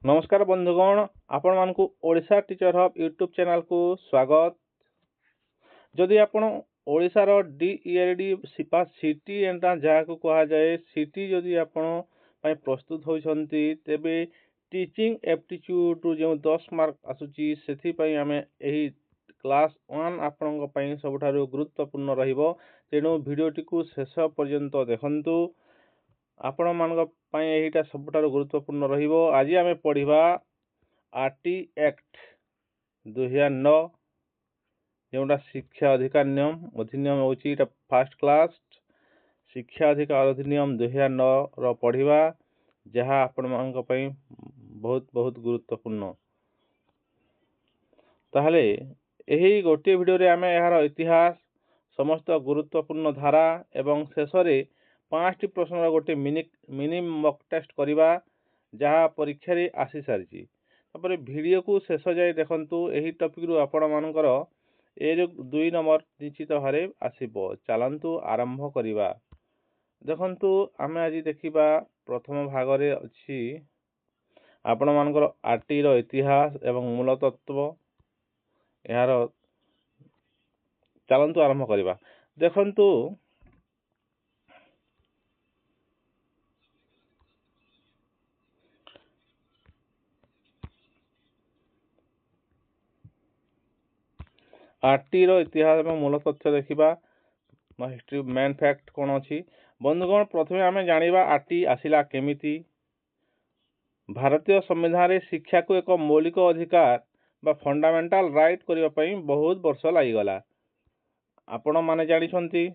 नमस्कार बंधुगण, आपण मानकु Odisha teacher hub YouTube channel को स्वागत। जदि आपण ओडिशार डीईएलडी सिपा सिटी एंट्रांस जहाँ को कहा जाए सिटी जदि आपण पय प्रस्तुत होइछंती तेबे टीचिंग एप्टीट्यूड रु जो 10 मार्क आसुची सेथि पय हमें एही क्लास 1 आपण पय सबठारु गुरुत्वपूर्ण रहिबो। तेणु वीडियोटी को शेष पर्यंत देखंतु। आपण मानक पय एहीटा सबठारु गुरुत्वपूर्ण रहिबो। आज आमे पढिबा आरटी एक्ट 2009 जोटा शिक्षा अधिकार नियम अधिनियम होची एटा फर्स्ट क्लास शिक्षा अधिकार अधिनियम 2009 रो पढिबा जहाँ आपण मानक पय बहुत बहुत गुरुत्वपूर्ण। ताहले एही गोटे वीडियो रे आमे यार इतिहास समस्त गुरुत्वपूर्ण धारा एवं शेष रे 5टी प्रश्नर गोटे मिनी मॉक टेस्ट करिबा जहाँ परीक्षा रे आसी सारिची। तापर वीडियो को शेष जाय देखंतु। एही टॉपिक रु आपण मानकर ए जो 2 नंबर निश्चित भारे आसीबो। चलंतु आरंभ करिबा। देखंतु आमे आज देखिबा प्रथम भाग रे अछि आपण मानकर आरटी रो इतिहास एवं मूल तत्व यार चलंतु आरंभ करिबा। देखंतु आरटी रो इतिहास एवं मूल तथ्य देखिबा हिस्ट्री मेन फैक्ट कोन अछि। बंधुगण प्रथमे आमे जानिबा आरटी आसिला केमिति। भारतीय संविधान रे शिक्षा को एक मौलिक अधिकार बा फंडामेंटल राइट करिबा पई बहुत वर्ष लागि गला। आपण माने जानि छंती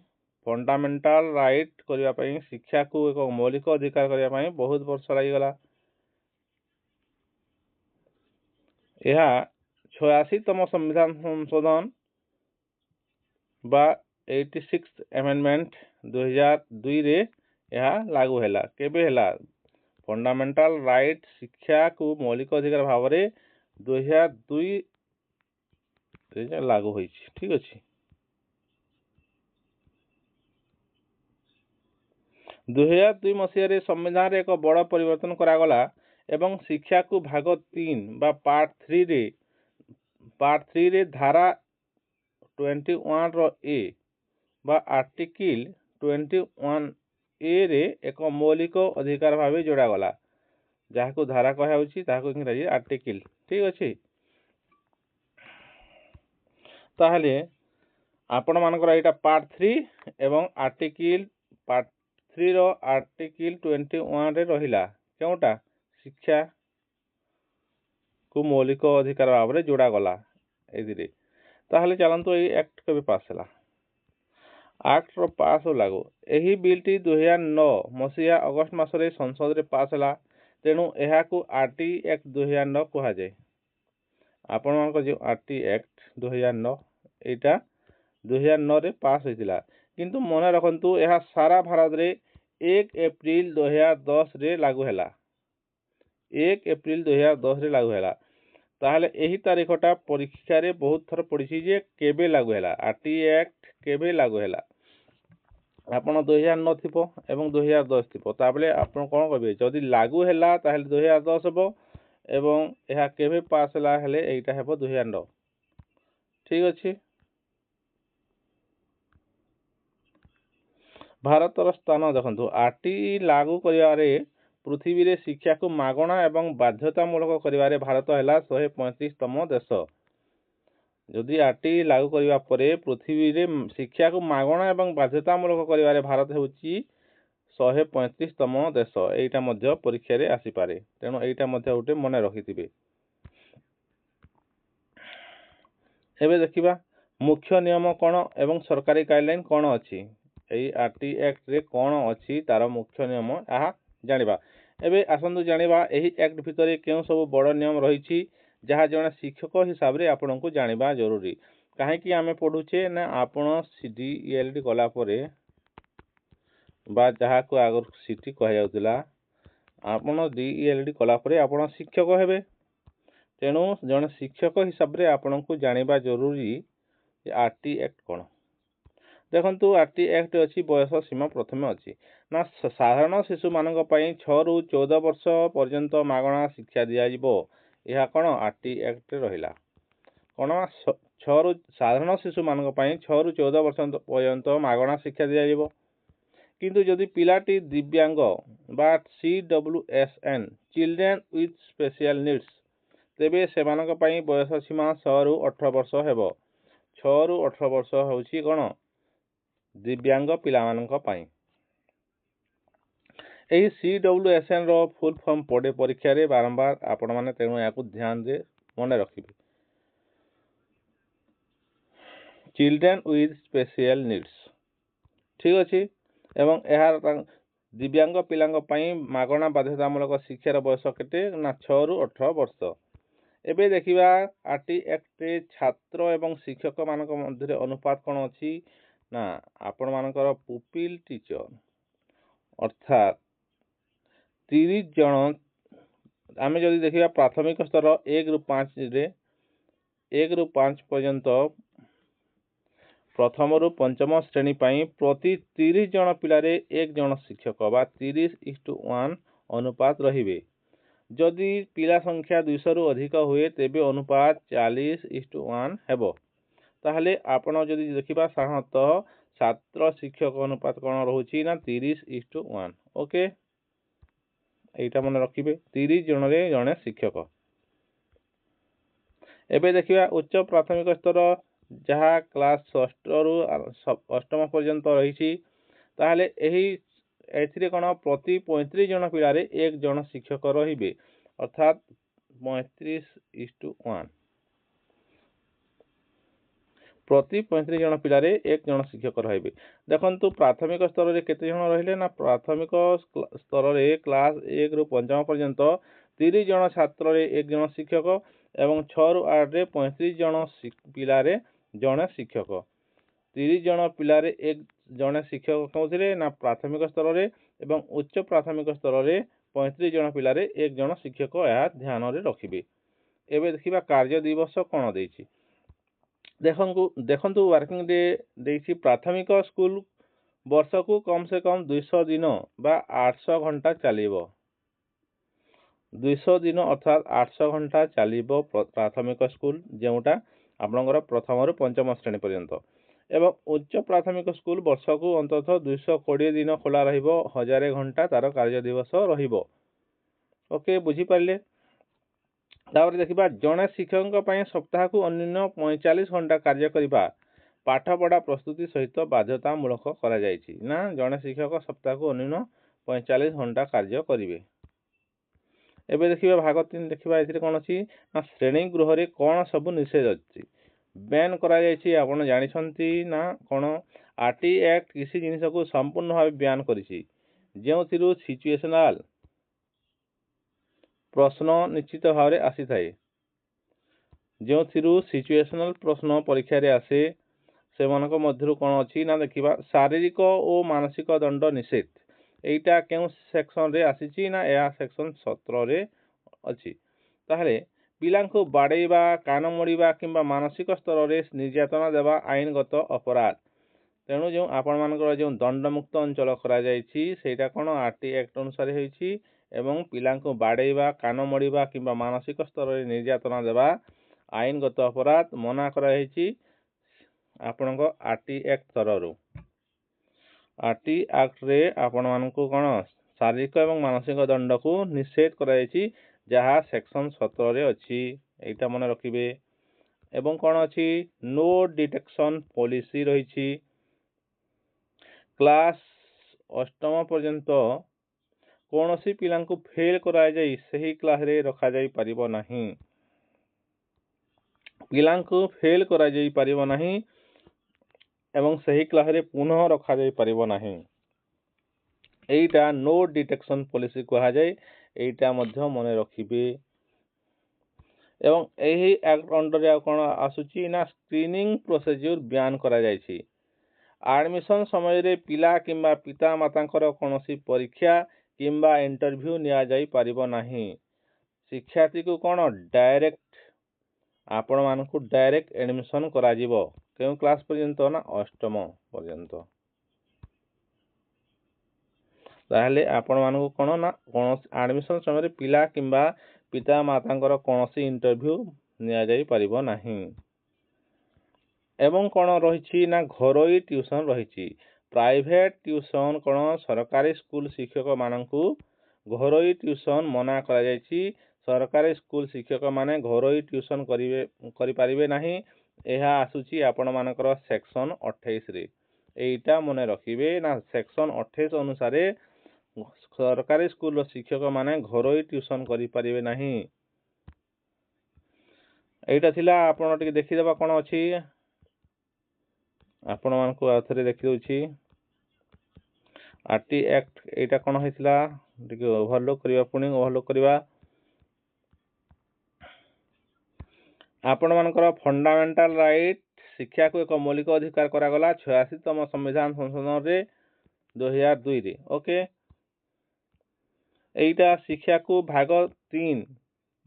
फंडामेंटल राइट करिबा पई शिक्षा को एक मौलिक अधिकार करिबा पई बहुत वर्ष लागि गला। यह 86तम संविधान संशोधन बा 86th अमेंडमेंट 2002 रे यह लागू हैला। केबे हैला फंडामेंटल राइट शिक्षा को मौलिक अधिकार भाव रे 2002 रे लागू होइछि। ठीक अछि। 2002 मसिया रे संविधान रे एक बड़ परिवर्तन करा गला एवं शिक्षा को भाग 3 बा पार्ट 3 रे धारा 21 रो ए बा आर्टिकल 21 ए रे एक मौलिक अधिकार भावे जोड़ा गला जहाँ को धारा कहा होची ताहा को इंग्रजी आर्टिकल। ठीक अछि। ताहले आपण मानकर एटा पार्ट 3 एवं आर्टिकल पार्ट 3 रो आर्टिकल 21 रे रहिला केउटा शिक्षा को मौलिक अधिकार भाव रे जोड़ा गला एदिरे। ताहले चलंतु ए एक्ट कबे पास हला। एक्ट रो पास हो लागो एही बिल टी 2009 मसिया अगस्त मास रे संसद रे पास हला। तेणु एहा को आरटी एक्ट 2009 कहा जाय। आपण मानक जो आरटी एक्ट 2009 एटा 2009 रे पास होइतिला किंतु मन रखंतु एहा सारा भारत रे 1 अप्रैल 2010 रे लागू हैला। 1 अप्रैल 2010 रे लागू हैला। ताहले एही तारीखटा परीक्षा रे बहुत थर पड़िछि जे केबे लागू हैला आरटी एक्ट केबे लागू हैला। आपण 2009 थिपो एवं 2010 थिपो ताबले आपण कोन कहबे जदि लागू हैला ताहले 2010 हेबो एवं एहा केबे पास हैला हेले एटा हेबो 2009। ठीक अछि। भारतर स्थान देखंतु आरटी लागू करिवारे पृथ्वी रे शिक्षा को मागणा एवं बाध्यतामूलक करिवारे भारत हैला 135तम देश। जदि आरटी लागू करिवा परे पृथ्वी रे शिक्षा को मागणा एवं बाध्यतामूलक करिवारे भारत हेउची 135तम देश। एटा मध्य परीक्षा रे आसी पारे। तेणु एटा मध्य उठे मने रखिथिबे। एबे देखिबा मुख्य नियम कोन एवं सरकारी गाइडलाइन कोन अछि। एई आरटी एक्ट रे कोन अछि तार मुख्य नियम आहा जानिबा। एबे आसंतु जानिबा एही एक्ट भितरे केउ सब बड़ नियम रहिछि जहाँ जने शिक्षक हिसाब रे आपन को जानिबा जरूरी। काहे कि आमे पढुछे ना आपण सीडीईएलडी कला परे बा जहाँ को आगर सिटी कह जाउतिला आपण डीईएलडी कला परे आपण शिक्षक हेबे। तेणु जने शिक्षक हिसाब रे आपन को जानिबा जरूरी आरटी एक्ट कोन। देखंतु आरटी एक्ट अछि बयस सीमा प्रथमे अछि ନା ସାଧାରଣ ଶିଶୁମାନଙ୍କ ପାଇଁ 6 ରୁ 14 ବର୍ଷ ପର୍ଯ୍ୟନ୍ତ ମାଗଣା ଶିକ୍ଷା ଦିଆଯିବ। ଏହା କ'ଣ ଆର୍ଟି ଆକ୍ଟରେ ରହିଲା। କ'ଣ ସାଧାରଣ ଶିଶୁମାନଙ୍କ ପାଇଁ 6 ରୁ 14 ବର୍ଷ ପର୍ଯ୍ୟନ୍ତ ମାଗଣା ଶିକ୍ଷା ଦିଆଯିବ। କିନ୍ତୁ ଯଦି ପିଲାଟି ଦିବ୍ୟାଙ୍ଗ ବା CWSN children with special needs, ତେବେ ସେମାନଙ୍କ ପାଇଁ ବୟସ ସୀମା 6 ରୁ 18 ବର୍ଷ ହେବ। 6 ରୁ 18 ବର୍ଷ ହେଉଛି କ'ଣ ଦିବ୍ୟାଙ୍ଗ ପିଲାମାନଙ୍କ ପାଇଁ। ଏହି CWSN ର ଫୁଲ୍ ଫର୍ମ ପଡ଼େ ପରୀକ୍ଷାରେ ବାରମ୍ବାର ଆପଣମାନେ, ତେଣୁ ଏହାକୁ ଧ୍ୟାନରେ ମନେ ରଖିବେ। ଚିଲଡ୍ରେନ୍ ୱିଥ୍ ସ୍ପେସିଆଲ ନିଡ୍ସ, ଠିକ୍ ଅଛି। ଏବଂ ଏହାର ଦିବ୍ୟାଙ୍ଗ ପିଲାଙ୍କ ପାଇଁ ମାଗଣା ବାଧ୍ୟତାମୂଳକ ଶିକ୍ଷାର ବୟସ କେତେ ନା 6 ରୁ 18 ବର୍ଷ। ଏବେ ଦେଖିବା ଆର୍ଟି ଆକ୍ଟରେ ଛାତ୍ର ଏବଂ ଶିକ୍ଷକମାନଙ୍କ ମଧ୍ୟରେ ଅନୁପାତ କ'ଣ ଅଛି ନା ଆପଣମାନଙ୍କର ପୁପିଲ୍ ଟିଚର ଅର୍ଥାତ୍ 30 ଜଣ। ଆମେ ଯଦି ଦେଖିବା ପ୍ରାଥମିକ ସ୍ତର 1 ରୁ 5 ପର୍ଯ୍ୟନ୍ତ ପ୍ରଥମରୁ ପଞ୍ଚମ ଶ୍ରେଣୀ ପାଇଁ ପ୍ରତି 30 ଜଣ ପିଲାରେ 1 ଜଣ ଶିକ୍ଷକ ବା 30:1 ଅନୁପାତ ରହିବେ। ଯଦି ପିଲା ସଂଖ୍ୟା 200 ରୁ ଅଧିକ ହୁଏ ତେବେ ଅନୁପାତ 40:1 ହେବ। ତାହେଲେ ଆପଣ ଯଦି ଦେଖିବା ସାଧାରଣତଃ ଛାତ୍ର ଶିକ୍ଷକ ଅନୁପାତ କ'ଣ ରହୁଛି ନା 30:1। ଓକେ, এইটা ମନେ ରଖିବେ, 30 ଜଣରେ ଜଣେ ଶିକ୍ଷକ। ଏବେ ଦେଖିବା ଉଚ୍ଚ ପ୍ରାଥମିକ ସ୍ତର ଯାହା କ୍ଲାସ 6 ରୁ 8ମ ପର୍ଯ୍ୟନ୍ତ ରହିଛି। ତାହେଲେ ଏଥିରେ କ'ଣ ପ୍ରତି 35 ଜଣ ପିଲାରେ 1 ଜଣ ଶିକ୍ଷକ ରହିବେ ଅର୍ଥାତ୍ 35:1। ପ୍ରତି 35 ଜଣ ପିଲାରେ 1 ଜଣ ଶିକ୍ଷକ ରହିବେ। ଦେଖନ୍ତୁ ପ୍ରାଥମିକ ସ୍ତରରେ କେତେ ଜଣ ରହିଲେ ନା ପ୍ରାଥମିକ ସ୍ତରରେ କ୍ଲାସ 1 ରୁ 5ମ ପର୍ଯ୍ୟନ୍ତ 30 ଜଣ ଛାତ୍ରରେ 1 ଜଣ ଶିକ୍ଷକ ଏବଂ 6 ରୁ 8ରେ 35 ଜଣ ପିଲାରେ ଜଣେ ଶିକ୍ଷକ। 30 ଜଣ ପିଲାରେ 1 ଜଣେ ଶିକ୍ଷକ କେଉଁଥିରେ ନା ପ୍ରାଥମିକ ସ୍ତରରେ ଏବଂ ଉଚ୍ଚ ପ୍ରାଥମିକ ସ୍ତରରେ 35 ଜଣ ପିଲାରେ 1 ଜଣ ଶିକ୍ଷକ, ଏହା ଧ୍ୟାନରେ ରଖିବେ। ଏବେ ଦେଖିବା କାର୍ଯ୍ୟ ଦିବସ କ'ଣ ଦେଇଛି। ଦେଖନ୍ତୁ ୱାର୍କିଂ ଡେ ଦେଇଛି। ପ୍ରାଥମିକ ସ୍କୁଲ ବର୍ଷକୁ କମ୍ ସେ କମ୍ 200 ଦିନ ବା 800 ଘଣ୍ଟା ଚାଲିବ। 200 ଦିନ ଅର୍ଥାତ୍ 800 ଘଣ୍ଟା ଚାଲିବ ପ୍ରାଥମିକ ସ୍କୁଲ, ଯେଉଁଟା ଆପଣଙ୍କର ପ୍ରଥମରୁ ପଞ୍ଚମ ଶ୍ରେଣୀ ପର୍ଯ୍ୟନ୍ତ। ଏବଂ ଉଚ୍ଚ ପ୍ରାଥମିକ ସ୍କୁଲ ବର୍ଷକୁ ଅନ୍ତତଃ 220 ଦିନ ଖୋଲା ରହିବ, 1000 ଘଣ୍ଟା ତାର କାର୍ଯ୍ୟ ଦିବସ ରହିବ। ଓକେ, ବୁଝିପାରିଲେ। ତାପରେ ଦେଖିବା ଜଣେ ଶିକ୍ଷକଙ୍କ ପାଇଁ ସପ୍ତାହକୁ ଅନ୍ୟୁନ 45 ଘଣ୍ଟା କାର୍ଯ୍ୟ କରିବା ପାଠପଢ଼ା ପ୍ରସ୍ତୁତି ସହିତ ବାଧ୍ୟତାମୂଳକ କରାଯାଇଛି। ନା ଜଣେ ଶିକ୍ଷକ ସପ୍ତାହକୁ ଅନ୍ୟୁନ 45 ଘଣ୍ଟା କାର୍ଯ୍ୟ କରିବେ। ଏବେ ଦେଖିବା ଭାଗ 3 ଦେଖିବା। ଏଥିରେ କ'ଣ ଅଛି ନା ଶ୍ରେଣୀ ଗୃହରେ କ'ଣ ସବୁ ନିଷେଧ ଅଛି, ବ୍ୟାନ୍ କରାଯାଇଛି। ଆପଣ ଜାଣିଛନ୍ତି ନା କ'ଣ ଆର୍ଟି ଆକ୍ଟ କିଛି ଜିନିଷକୁ ସମ୍ପୂର୍ଣ୍ଣ ଭାବେ ବ୍ୟାନ୍ କରିଛି, ଯେଉଁଥିରୁ ସିଚୁଏସନାଲ ପ୍ରଶ୍ନ ନିଶ୍ଚିତ ଭାବରେ ଆସିଥାଏ। ଯେଉଁଥିରୁ ସିଚୁଏସନାଲ ପ୍ରଶ୍ନ ପରୀକ୍ଷାରେ ଆସେ ସେମାନଙ୍କ ମଧ୍ୟରୁ କ'ଣ ଅଛି ନା ଦେଖିବା ଶାରୀରିକ ଓ ମାନସିକ ଦଣ୍ଡ ନିଷେଧ। এইটা କେଉଁ ସେକ୍ସନରେ ଆସିଛି ନା ଏହା ସେକ୍ସନ 17ରେ ଅଛି। ତାହେଲେ ପିଲାଙ୍କୁ ବାଡ଼େଇବା, କାନ ମୋଡ଼ିବା କିମ୍ବା ମାନସିକ ସ୍ତରରେ ନିର୍ଯାତନା ଦେବା ଆଇନଗତ ଅପରାଧ। ତେଣୁ ଯେଉଁ ଆପଣମାନଙ୍କର ଯେଉଁ ଦଣ୍ଡମୁକ୍ତ ଅଞ୍ଚଳ କରାଯାଇଛି ସେଇଟା କ'ଣ ଆର୍ଟି ଆକ୍ଟ ଅନୁସାରେ ହୋଇଛି ଏବଂ ପିଲାଙ୍କୁ ବାଡ଼େଇବା, କାନ ମୋଡ଼ିବା କିମ୍ବା ମାନସିକ ସ୍ତରରେ ନିର୍ଯାତନା ଦେବା ଆଇନଗତ ଅପରାଧ ମନା କରାଯାଇଛି ଆପଣଙ୍କ ଆର୍ଟି ଆକ୍ଟ ସ୍ତରରୁ। ଆର୍ଟି ଆକ୍ଟରେ ଆପଣମାନଙ୍କୁ କ'ଣ ଶାରୀରିକ ଏବଂ ମାନସିକ ଦଣ୍ଡକୁ ନିଷେଧ କରାଯାଇଛି, ଯାହା ସେକ୍ସନ 17ରେ ଅଛି। এইটা ମନେ ରଖିବେ। ଏବଂ କ'ଣ ଅଛି ନୋ ଡିଟେକ୍ସନ ପଲିସି ରହିଛି। କ୍ଲାସ 8ମ ପର୍ଯ୍ୟନ୍ତ କୌଣସି ପିଲାଙ୍କୁ ଫେଲ୍ କରାଯାଇ ସେହି କ୍ଲାସରେ ରଖାଯାଇ ପାରିବ ନାହିଁ। ପିଲାଙ୍କୁ ଫେଲ୍ କରାଯାଇ ପାରିବ ନାହିଁ ଏବଂ ସେହି କ୍ଲାସରେ ପୁନଃ ରଖାଯାଇ ପାରିବ ନାହିଁ। এইটা ନୋ ଡିଟେକ୍ସନ ପଲିସି କୁହାଯାଏ। এইটা ମଧ୍ୟ ମନେ ରଖିବେ। ଏବଂ ଏହି ଆକ୍ଟ ଅଣ୍ଡରରେ ଆଉ କ'ଣ ଆସୁଛି ନା ସ୍କ୍ରିନିଂ ପ୍ରୋସିଜ୍ୟୁର ବ୍ୟାନ୍ କରାଯାଇଛି। ଆଡମିସନ ସମୟରେ ପିଲା କିମ୍ବା ପିତାମାତାଙ୍କର କୌଣସି ପରୀକ୍ଷା କିମ୍ବା ଇଣ୍ଟରଭ୍ୟୁ ନିଆଯାଇ ପାରିବ ନାହିଁ। ଶିକ୍ଷାର୍ଥୀକୁ କ'ଣ ଆପଣମାନଙ୍କୁ ଡାଇରେକ୍ଟ ଆଡମିସନ କରାଯିବ। କେଉଁ କ୍ଲାସ ପର୍ଯ୍ୟନ୍ତ ନା 8ମ ପର୍ଯ୍ୟନ୍ତ। ताहले आपण मानकु कोन ना कोनोसी एडमिशन समय पिला किंबा पिता मातांकर कोनोसी इंटरव्यू निया जाई परिबो नाही। एवं कोन रहिछि ना घरोई ट्यूशन रहिछि। प्राइवेट ट्यूशन कोन सरकारी स्कूल शिक्षक मानकु घरोई ट्यूशन मना करा जायछि। सरकारी स्कूल शिक्षक माने घरोई ट्यूशन करि परिबे नाही। एहा आसुछि आपण मानकर सेक्शन 28 रे। एइटा मने रखिबे ना सेक्शन 28 अनुसार सरकारी स्कूल शिक्षक माने घरोई ट्यूशन करि परिबे नाही। एइटा थिला आपण टिके देखि देबा कोन अछि आपण मानकु आथरे देखि दोछि। आरटी एक्ट एटा कोन होइतिला टिके ओवरलोक करिवा पुनी ओवरलोक करिवा। आपण मानकर फंडामेंटल राइट शिक्षा को एक मौलिक अधिकार करा गला 86तम संविधान संशोधन रे 2002 रे। ओके एटा शिक्षा को भाग 3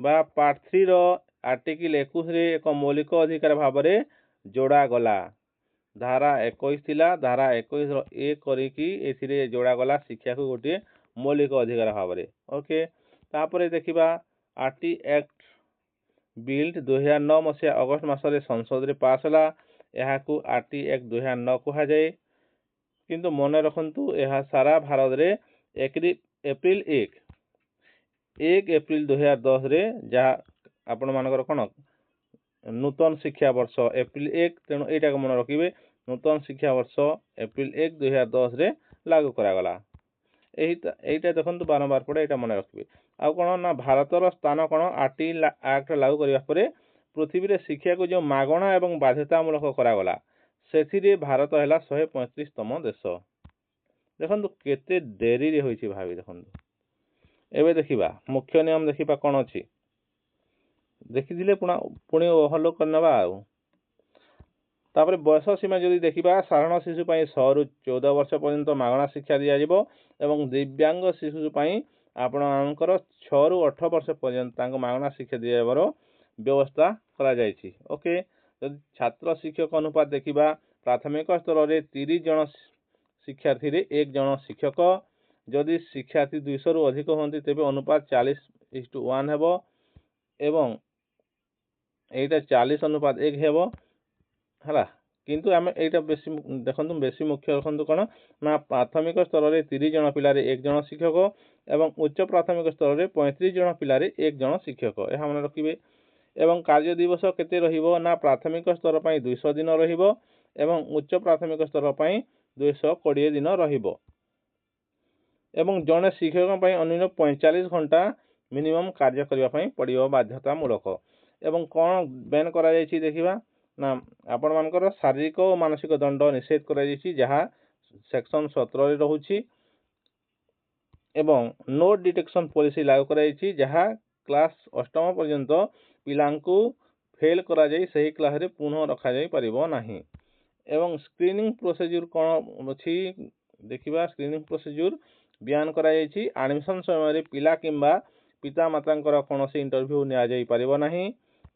बा पार्ट 3 रो आर्टिकल 21 रे एक मौलिक अधिकार भाव रे जोड़ा गला। धारा 21 थिला धारा 21 रो ए करी की एथिरे जोड़ा गला शिक्षा को गोटे मौलिक अधिकार भाव रे। ओके तापरे देखिबा आरटी एक्ट बिल 2009 मसिया अगस्त मासरे संसद रे पास होला। एहा को आरटी एक्ट 2009 कहा जाए किंतु मने रखंतु एहा सारा भारत रे एप्रिल 1 एप्रिल 2010 रे जहा आपण मानकर कोन नूतन शिक्षा वर्ष एप्रिल 1 तेणु एटा को मन रखिबे नूतन शिक्षा वर्ष एप्रिल 1 2010 रे लागू करा गला। एटा देखंतु बारंबार पड़े एटा मन रखिबे। आ कोन ना भारतर स्थान कोन आरटी एक्ट लागू करिया परे पृथ्वी रे शिक्षा को जो मागणा एवं बाध्यतामूलक करा गला सेथिरे भारत हैला 135तम देश। देखंतु केते देरी रे होइछि भाबी देखंतु। एबे देखिबा मुख्य नियम देखिबा कोन अछि देखिदिले पुणी ओवरलोक करनबा आउ। तापरे बयस सीमा जदि देखिबा साधारण शिशु पई 6 रु 14 वर्ष पर्यंत मागणा शिक्षा दिया जिवो एवं दिव्यांग शिशु पई आपण मानकर 6 रु 18 वर्ष पर्यंत तांको मागणा शिक्षा दियाबार व्यवस्था करा जायछि। ओके जदि छात्र शिक्षक अनुपात देखिबा प्राथमिक स्तर रे 30 जन शिक्षार्थी रे 1 जन शिक्षक। जदि शिक्षार्थी 200 रु अधिक होंती तेबे अनुपात 40:1 हेबो एवं एटा 40 अनुपात 1 हेबो हला। किंतु आमे एटा बेसी देखंतु बेसी मुख्य रखंतु कोन ना प्राथमिक स्तर रे 30 जन पिला रे 1 जन शिक्षक एवं उच्च प्राथमिक स्तर रे 35 जन पिला रे 1 जन शिक्षक एहा मन रखिबे। एवं कार्य दिवस केते रहिबो ना प्राथमिक स्तर पई 200 दिन रहिबो एवं उच्च प्राथमिक स्तर पई 220 दिन रहिबो एवं जने शिक्षक पई अन्य 45 घंटा मिनिमम कार्य करिवा पई पड़ियो बाध्यतामूलक। एवं कोन बैन करा जायछि देखिबा ना आपण मानकर शारीरिक और मानसिक दंड निषेध करा जायछि जहा सेक्शन 17 रे रहुछि एवं नो डिटेक्शन पॉलिसी लागू करा जायछि जहा क्लास 8म पर्यंत पिलांकु फेल करा जाय सही क्लास रे पुनः रखा जाय परिबो नाही। एवं स्क्रीनिंग प्रोसीजर कोन अछि देखिबा स्क्रीनिंग प्रोसीजर बयान करा जायछि एडमिशन समय रे पिला किंबा पिता मातांकर कोनोसी इंटरव्यू निया जाय परिबो नाही।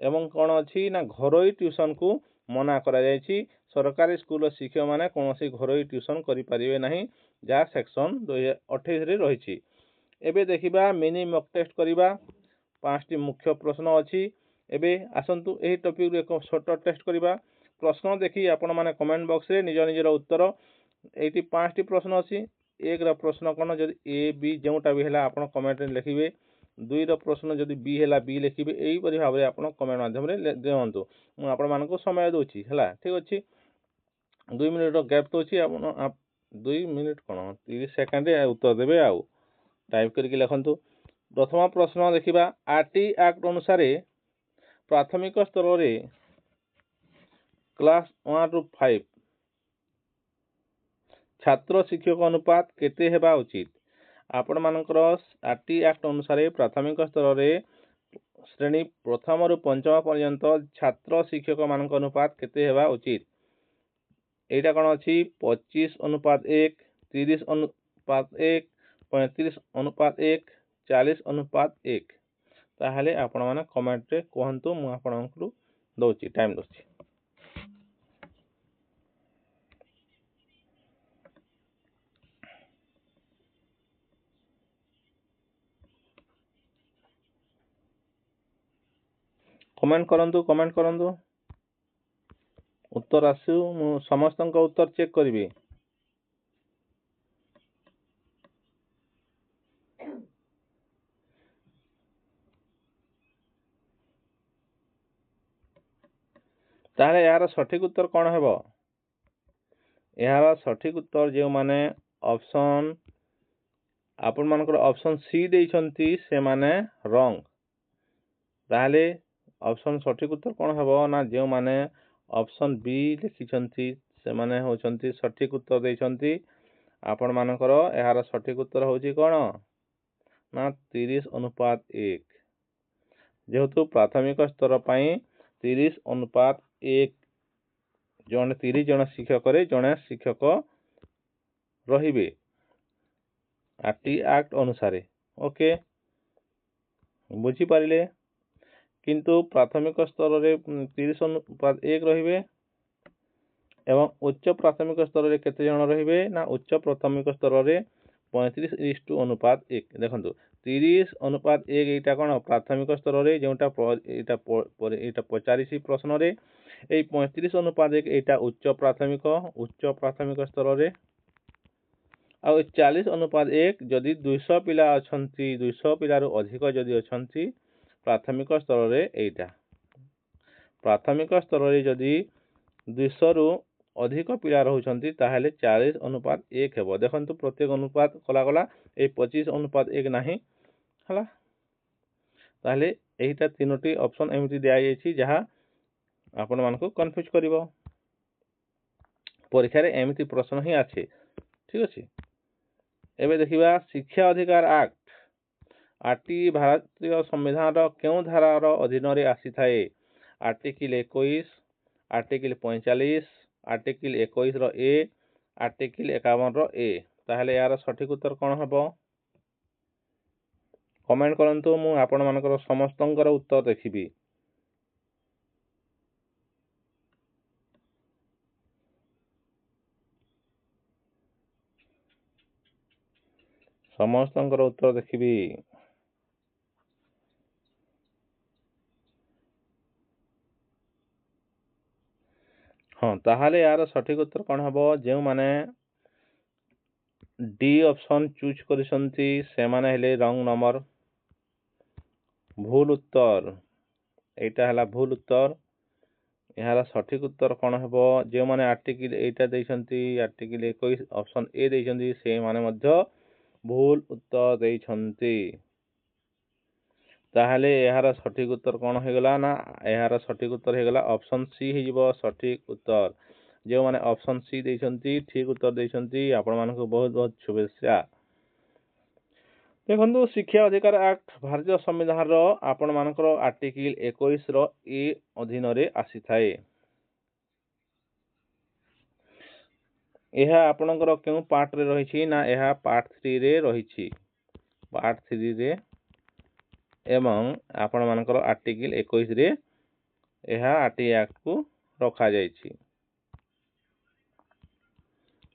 एवं कोन अछि ना घरोई ट्यूशन को मना करा जायछि। सरकारी स्कूल शिक्षक माने कोनोसी घरोई ट्यूशन करि परिबे नाही जा सेक्शन 28 रे रहिछि। एबे देखिबा मिनी मॉक टेस्ट करिबा 5टी मुख्य प्रश्न अछि। एबे आसंतु एही टॉपिक रे एक छोट टेस्ट करिबा। प्रश्न देखि आपण माने कमेंट बॉक्स रे निज निजर उत्तर एटी 5टी प्रश्न अछि। 1 रा प्रश्न कोन जदि ए बी जेउटा भी हैला आपण कमेंट रे लिखिबे। 2 रा प्रश्न जदि बी हैला बी लिखिबे। एही परि भाबरे आपण कमेंट माध्यम रे देहंतु मु आपण मानको समय दोछि हैला ठीक अछि। 2 मिनिट रो गैप दोछि आपण 2 मिनिट कोन 30 सेकंड रे उत्तर देबे आउ टाइप करके लिखंतु। प्रथम प्रश्न देखिबा आरटी एक्ट अनुसार प्राथमिक स्तर रे क्लास 1 रु 5 छात्र शिक्षक अनुपात केते हेबा उचित। आपण मानकर आरटी एक्ट अनुसार प्राथमिक स्तर रे श्रेणी प्रथम रु पंचम पर्यंत छात्र शिक्षक मानक अनुपात केते हेबा उचित। एटा कोन अछि 25:1 30:1 35:1 40:1 ताहले आपण माने कमेंट रे कहंतु मु आपनकु दोछि टाइम दोछि। कमेंट करंतु उत्तर आसु मु समस्त उत्तर चेक करी ताहले यार सठिक उत्तर कौन है यार सठिक उत्तर जो माने ऑप्शन आपण मानकर ऑप्शन सी देइछंती से माने रॉन्ग ताहले ऑप्शन सठिक उत्तर कौन है ना जो माने ऑप्शन बी लिखिछंती से माने होछंती सठिक उत्तर देइछंती आपण मानकर यार सठिक उत्तर होची कोन ना 30:1 जेहेतु प्राथमिक स्तर पई 30:1 जन 30 जन शिक्षक रे जने शिक्षक रहिबे आरटी एक्ट अनुसार ओके बुझी पारिले किंतु प्राथमिक स्तर रे 30:1 रहिबे एवं उच्च प्राथमिक स्तर रे केते जन रहिबे ना उच्च प्राथमिक स्तर रे 35:1 देखंतु 30:1 एटा कोन प्राथमिक स्तर रे जोटा एटा पचारिसी प्रश्न रे ए 35:1 एटा उच्च प्राथमिक स्तर रे आ 40:1 जदि 200 पिला अछंती 200 पिलारु अधिक जदि अछंती प्राथमिक स्तर रे एटा प्राथमिक स्तर रे जदि 200 रु अधिक पिला रहउछंती ताहेले 40:1 हेबो देखंतु प्रत्येक अनुपात कला गला ए 25:1 नाही हला ताहेले एहिटा तीनोटी ऑप्शन एमिति दिया जायछि जहा आपण मानको कंफ्यूज करिवो परीक्षा रे एमिति प्रश्न ही आछे ठीक अछि एबे देखिबा शिक्षा अधिकार एक्ट आरटी भारतीय संविधान रो केउ धारा रो अधीन रे आसी थाए आर्टिकल 21 आर्टिकल 45 आर्टिकल 21 रो ए आर्टिकल 51 रो ए ताहले यार सठिक उत्तर कोन हबो कमेंट करंतु मु आपण मानकर समस्तंकर उत्तर देखिबी समस्तंकर उत्तर देखिबी हाँ ताहले यार सठिक उत्तर कौन हबो जो माने डी ऑप्शन चूज करिसंती से माने हेले रॉन्ग नंबर भूल उत्तर एटा हला भूल उत्तर यार सठिक उत्तर कौन हबो जो माने article Etah देइसंती article 21 option A देइसंती से माने मध्य भूल उत्तर देइसंती ताहले यार सठिक उत्तर कौन हो गला ना यार सठिक उत्तर हो गला ऑप्शन सी हिजबो सठिक उत्तर जो माने ऑप्शन सी देइसंती ठीक उत्तर देइसंती आपण मानको बहुत बहुत शुभेच्छा देखंतु शिक्षा अधिकार एक्ट भारतीय संविधान रो आपण मानकर आर्टिकल 21 रो ए अधीन रे आसी थाए एहा आपणकर केउ पार्ट रे रहिछि ना एहा पार्ट 3 रे रहिछि पार्ट 3 रे एवं आपण मानकर आर्टिकल 21 रे एहा आरटी एक्ट को रखा जायछि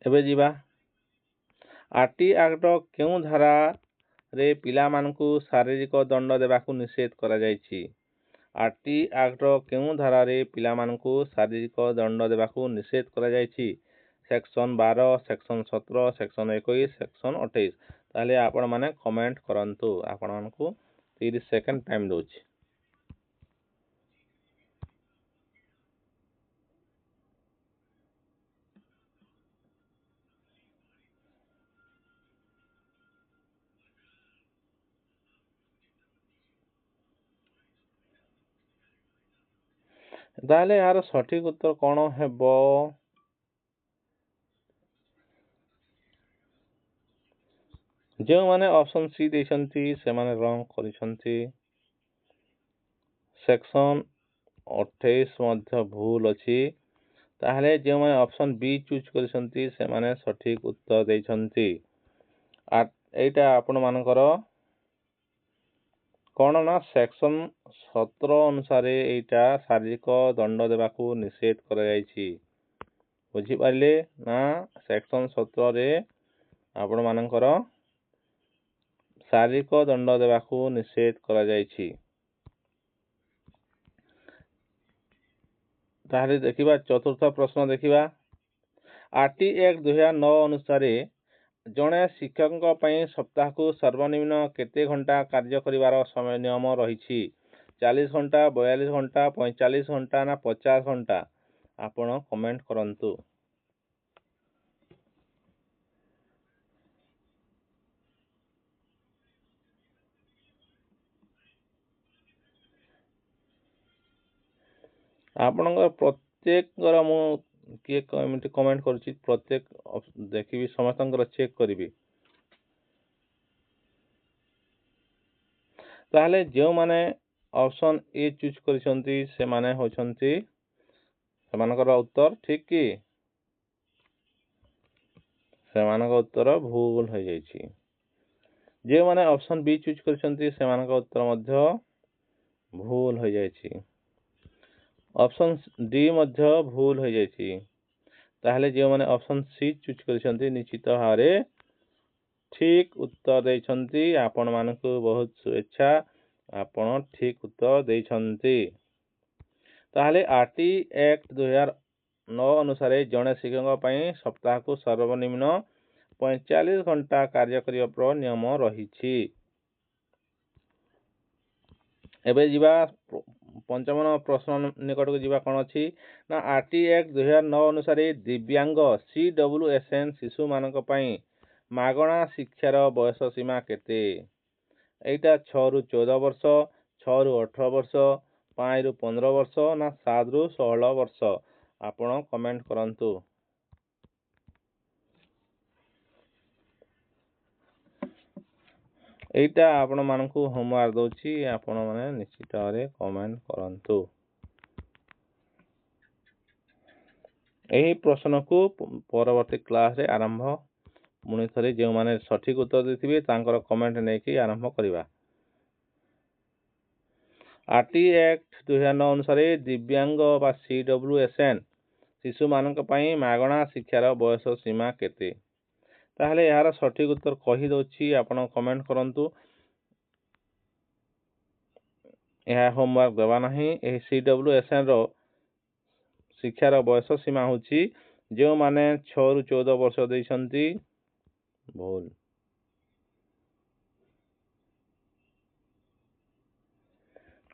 एबे जीवा आरटी एक्ट केउ धारा रे पिला मानकु शारीरिक दंड देबाकू निषेध करा जायछि आरटी एक्ट केउ धारा रे पिला मानकु शारीरिक दंड देबाकू निषेध करा जायछि सेक्शन 12 सेक्शन 17 सेक्शन 21 सेक्शन 28 ताले आपण माने कमेंट करंतु आपण मानकु 30 सेकंड टाइम दोछि ताले यार सठिक उत्तर कोन हेबो जो माने ऑप्शन सी देइसंती से माने रॉन्ग करिसंती सेक्शन 28 मध्य भूल अछि ताहले जो माने ऑप्शन बी चूज करिसंती से माने सठिक उत्तर देइसंती आ एटा आपण मानकर कोन ना सेक्शन 17 अनुसार एटा शारीरिक दंड देबाकू निषेध करा जायछि बुझी पाइले ना सेक्शन 17 रे आपण मानकर शारीरिक दंड देबाकू निषेध करा जायछि ताहले देखिबा चतुर्थ प्रश्न देखिबा आरटी एक्ट 2009 अनुसार जड़े शिक्षक सप्ताह को सर्वनिम्न केते घंटा कार्य करिवार समय नियम रही 40 घंटा 42 घंटा 45 घंटा ना 50 घंटा आपण कमेंट करंतु। आपणकर प्रत्येक मु किए कमेंट करुच्ची प्रत्येक देखिए समस्त चेक करी ताहले जो माने ऑप्शन ए चूज करिसंती से माने होचंती सेमानकर उत्तर ठीक कि सेमानकर उत्तर भूल हो जाइछि। जे माने ऑप्शन बी चूज करिसंती सेमानकर उत्तर मध्य भूल हो जाइछि। ऑप्शन डी मध्य भूल हो जाइछि। ताहले जो माने ऑप्शन सी चूज करिसंती निश्चित भावे ठीक उत्तर देइछंती। आपण मानकु बहुत शुभेच्छा, आपण ठीक उत्तर देइछंती। ताहले आरटी एक्ट 2009 अनुसार जड़े शिक्षक पई सप्ताह को सर्वनिम्न 45 घंटा कार्य करिया पर नियम रही। एबे जीवा पंचम प्रश्न निकट को जीवा कौन अच्छी ना आरटी एक्ट 2009 अनुसार दिव्यांग CWSN शिशु मानक पई मागणा शिक्षार बयस सीमा केते? एटा 6 रु 14 वर्ष, 6 रु 18 वर्ष, 5 रु 15 वर्ष ना 7 रु 16 वर्ष आपण कमेंट करंतु। एटा आपण मानकु होमवर्क दोची, आपण माने निश्चित भावे कमेंट करंतु। यही प्रश्न को परवर्ती क्लास रे आरंभ पुणी थे जो माने सठिक उत्तर देथिबे तांकर कमेंट नहीं कि आरंभ करिबा। आरटी एक्ट 2009 अनुसार दिव्यांग बा CWSN शिशु मानक पई मागणा शिक्षार बयस सीमा केते? ताहले यार सठिक उत्तर कही दोची, आपण कमेंट करंतु। यह होमवर्क देवा नहीं। एही CWSN रो शिक्षार बयस सीमा होची जो माने 6 रु 14 वर्ष देइछंती भूल।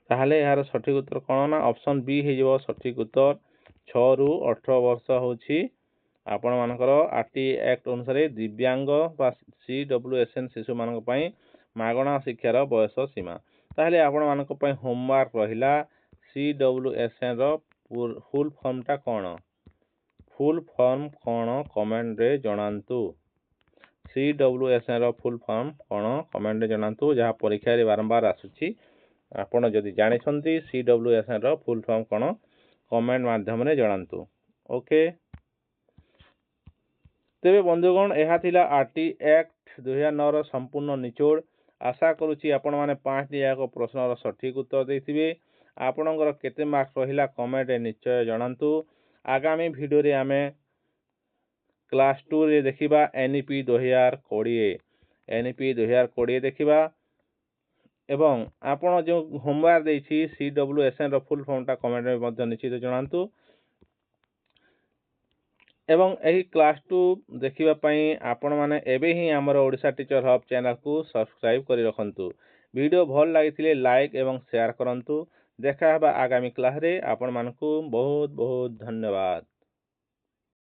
ताहले यार सठिक उत्तर कौन ना ऑप्शन बी हे जबो सठिक उत्तर 6 रु 18 वर्ष होची आपण मानकर आरटी एक्ट अनुसार दिव्यांग बा CWSN शिशु मानक पई मागणा शिक्षार बयस सीमा। ताहले आपण मानक पई होमवर्क रहिला CWSN रो फुल फॉर्म टा कौन? फुल फॉर्म कौन कमेंट रे जणांतु। CWSN रो फुल फॉर्म कौन कमेंट रे जणांतु। जहाँ परीक्षा रे बारंबार आसुची आपण जदि जानिछंती CWSN रो फुल फॉर्म कौन कमेंट माध्यम रे जणांतु। ओके, तेबे बंधुगण यह थिला आरटी एक्ट 2009 रो संपूर्ण निचोड़। आशा करुची आपण माने 5 याक प्रश्न रो सठिक उत्तर देथिबे। आपणकर केते मार्क्स रहिला कमेंट रे निश्चय जणांतु। आगामी वीडियो रे आमे क्लास 2 रे देखिबा NEP 2020 NEP 2020 देखिबा एवं आपण जो होमवर्क देछि CWSN रो फुल फॉर्म टा कमेंट रे मध्ये निश्चित जणांतु। एवं एही क्लास 2 देखिबा पई आपण माने एबे ही हमर ओडिसा टीचर हब चैनल को सब्सक्राइब करि रखंतु। वीडियो भल लागिथिले लाइक एवं शेयर करंतु। देखा हबा आगामी क्लास रे। आपण मानकु बहुत बहुत धन्यवाद।